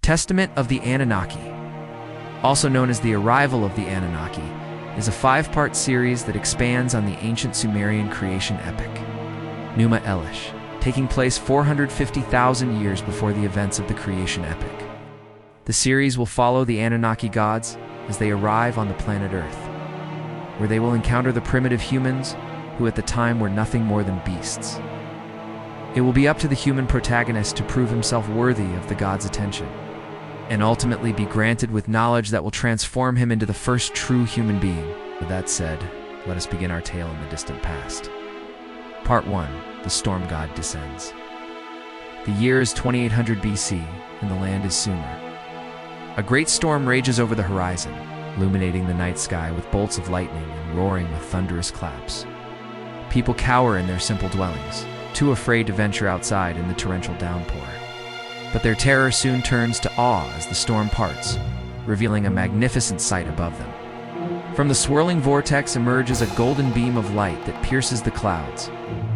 Testament of the Anunnaki, also known as the Arrival of the Anunnaki, is a 5-part series that expands on the ancient Sumerian creation epic, Numa Elish, taking place 450,000 years before the events of the creation epic. The series will follow the Anunnaki gods as they arrive on the planet Earth, where they will encounter the primitive humans who at the time were nothing more than beasts. It will be up to the human protagonist to prove himself worthy of the gods' attention, and ultimately be granted with knowledge that will transform him into the first true human being. With that said, let us begin our tale in the distant past. Part 1. The Storm God Descends. The year is 2800 BC, and the land is Sumer. A great storm rages over the horizon, illuminating the night sky with bolts of lightning and roaring with thunderous claps. People cower in their simple dwellings, too afraid to venture outside in the torrential downpour. But their terror soon turns to awe as the storm parts, revealing a magnificent sight above them. From the swirling vortex emerges a golden beam of light that pierces the clouds,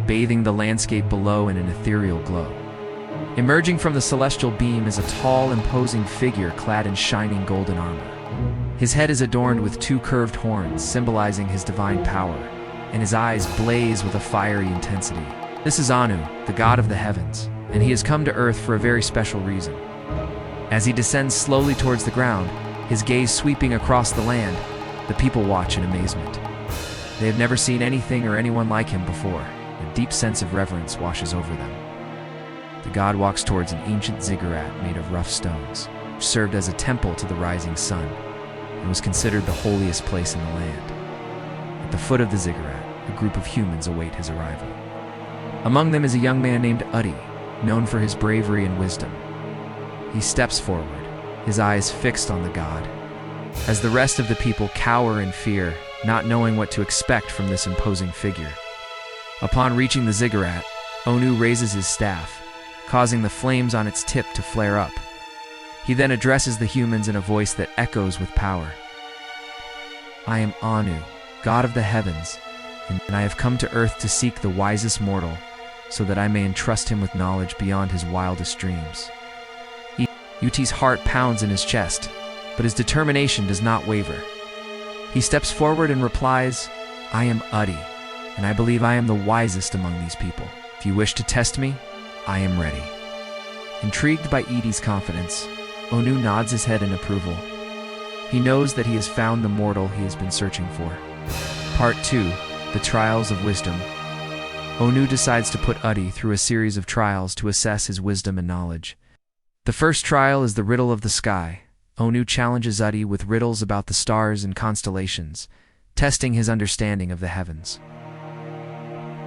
bathing the landscape below in an ethereal glow. Emerging from the celestial beam is a tall, imposing figure clad in shining golden armor. His head is adorned with 2 curved horns, symbolizing his divine power, and his eyes blaze with a fiery intensity. This is Anu, the god of the heavens, and he has come to Earth for a very special reason. As he descends slowly towards the ground, his gaze sweeping across the land, the people watch in amazement. They have never seen anything or anyone like him before. A deep sense of reverence washes over them. The god walks towards an ancient ziggurat made of rough stones, which served as a temple to the rising sun, and was considered the holiest place in the land. At the foot of the ziggurat, a group of humans await his arrival. Among them is a young man named Udi, known for his bravery and wisdom. He steps forward, his eyes fixed on the god, as the rest of the people cower in fear, not knowing what to expect from this imposing figure. Upon reaching the ziggurat, Anu raises his staff, causing the flames on its tip to flare up. He then addresses the humans in a voice that echoes with power. "I am Anu, god of the heavens, and I have come to Earth to seek the wisest mortal, so that I may entrust him with knowledge beyond his wildest dreams." Uti's heart pounds in his chest, but his determination does not waver. He steps forward and replies, "I am Udi, and I believe I am the wisest among these people. If you wish to test me, I am ready." Intrigued by Udi's confidence, Anu nods his head in approval. He knows that he has found the mortal he has been searching for. Part 2. The Trials of Wisdom. Anu decides to put Udi through a series of trials to assess his wisdom and knowledge. The first trial is the riddle of the sky. Anu challenges Udi with riddles about the stars and constellations, testing his understanding of the heavens.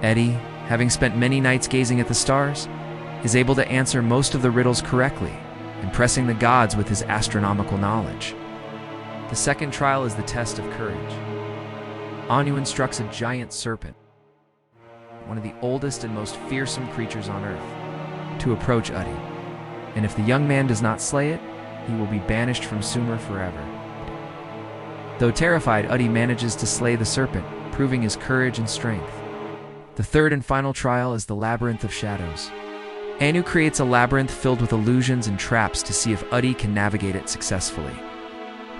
Udi, having spent many nights gazing at the stars, is able to answer most of the riddles correctly, impressing the gods with his astronomical knowledge. The second trial is the test of courage. Anu instructs a giant serpent, one of the oldest and most fearsome creatures on Earth, to approach Udi, and if the young man does not slay it, he will be banished from Sumer forever. Though terrified, Udi manages to slay the serpent, proving his courage and strength. The third and final trial is the Labyrinth of Shadows. Anu creates a labyrinth filled with illusions and traps to see if Udi can navigate it successfully.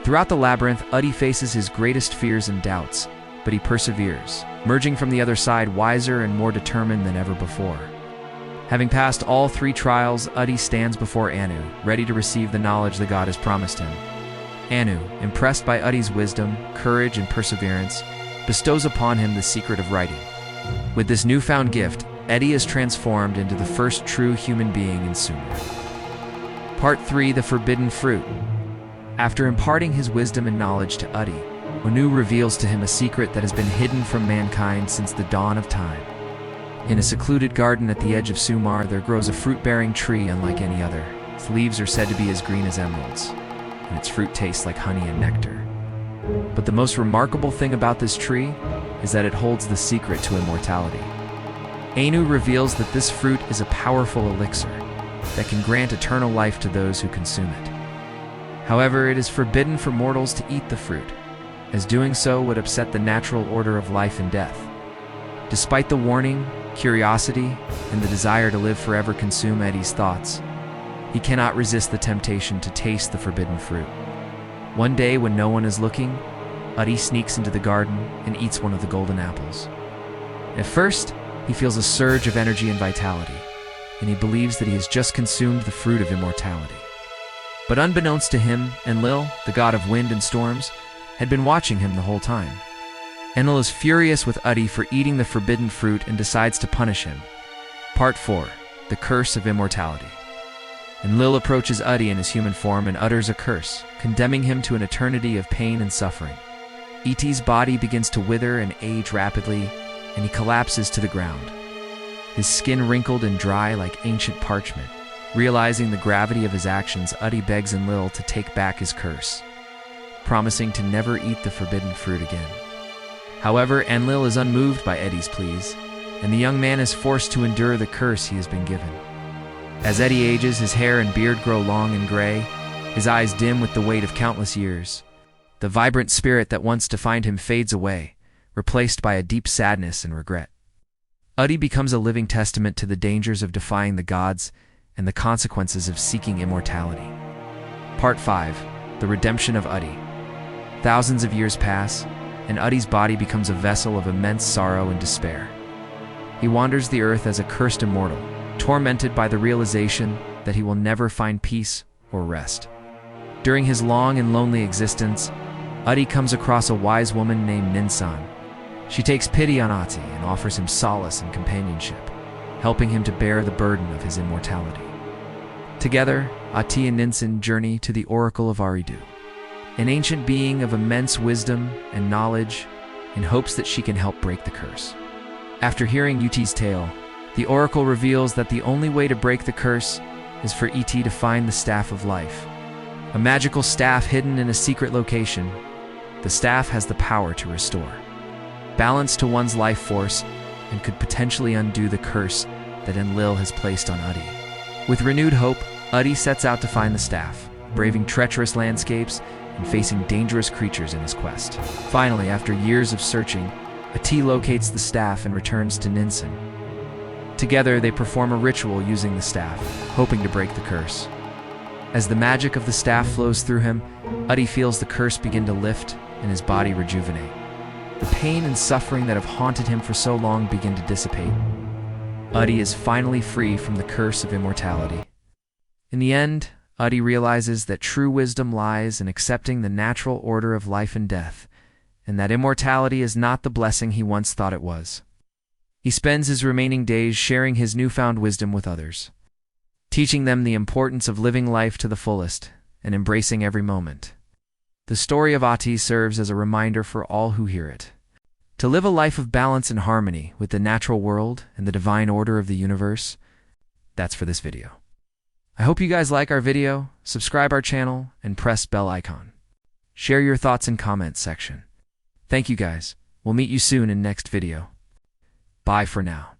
Throughout the labyrinth, Udi faces his greatest fears and doubts, but he perseveres, emerging from the other side wiser and more determined than ever before. Having passed all 3 trials, Udi stands before Anu, ready to receive the knowledge the god has promised him. Anu, impressed by Udi's wisdom, courage, and perseverance, bestows upon him the secret of writing. With this newfound gift, Udi is transformed into the first true human being in Sumer. Part 3. The Forbidden Fruit. After imparting his wisdom and knowledge to Udi, Anu reveals to him a secret that has been hidden from mankind since the dawn of time. In a secluded garden at the edge of Sumer, there grows a fruit-bearing tree unlike any other. Its leaves are said to be as green as emeralds, and its fruit tastes like honey and nectar. But the most remarkable thing about this tree is that it holds the secret to immortality. Anu reveals that this fruit is a powerful elixir that can grant eternal life to those who consume it. However, it is forbidden for mortals to eat the fruit, as doing so would upset the natural order of life and death. Despite the warning, curiosity, and the desire to live forever consume Udi's thoughts, He cannot resist the temptation to taste the forbidden fruit. One day, when no one is looking, Adi sneaks into the garden and eats one of the golden apples. At first, he feels a surge of energy and vitality, and he believes that he has just consumed the fruit of immortality. But unbeknownst to him, Enlil, the god of wind and storms, had been watching him the whole time. Enlil is furious with Adi for eating the forbidden fruit and decides to punish him. Part 4. The Curse of Immortality. Enlil approaches Adi in his human form and utters a curse, condemning him to an eternity of pain and suffering. Eti's body begins to wither and age rapidly, and he collapses to the ground. His skin wrinkled and dry like ancient parchment. Realizing the gravity of his actions, Adi begs Enlil to take back his curse, promising to never eat the forbidden fruit again. However, Enlil is unmoved by Eti's pleas, and the young man is forced to endure the curse he has been given. As Eti ages, his hair and beard grow long and gray, his eyes dim with the weight of countless years. The vibrant spirit that once defined him fades away, replaced by a deep sadness and regret. Adi becomes a living testament to the dangers of defying the gods and the consequences of seeking immortality. Part 5. The Redemption of Adi. Thousands of years pass, and Adi's body becomes a vessel of immense sorrow and despair. He wanders the earth as a cursed immortal, tormented by the realization that he will never find peace or rest. During his long and lonely existence, Adi comes across a wise woman named Ninsan. She takes pity on Ati and offers him solace and companionship, helping him to bear the burden of his immortality. Together, Ati and Ninsan journey to the Oracle of Aridu, an ancient being of immense wisdom and knowledge, in hopes that she can help break the curse. After hearing Uti's tale, the Oracle reveals that the only way to break the curse is for Eti to find the Staff of Life, a magical staff hidden in a secret location. The staff has the power to restore balance to one's life force and could potentially undo the curse that Enlil has placed on Adi. With renewed hope, Adi sets out to find the staff, braving treacherous landscapes and facing dangerous creatures in his quest. Finally, after years of searching, Ati locates the staff and returns to Ninsan. Together, they perform a ritual using the staff, hoping to break the curse. As the magic of the staff flows through him, Adi feels the curse begin to lift and his body rejuvenate. The pain and suffering that have haunted him for so long begin to dissipate. Adi is finally free from the curse of immortality. In the end, Adi realizes that true wisdom lies in accepting the natural order of life and death, and that immortality is not the blessing he once thought it was. He spends his remaining days sharing his newfound wisdom with others, teaching them the importance of living life to the fullest and embracing every moment. The story of Ati serves as a reminder for all who hear it, to live a life of balance and harmony with the natural world and the divine order of the universe. That's for this video. I hope you guys like our video, subscribe our channel, and press bell icon. Share your thoughts in comments section. Thank you guys. We'll meet you soon in next video. Bye for now.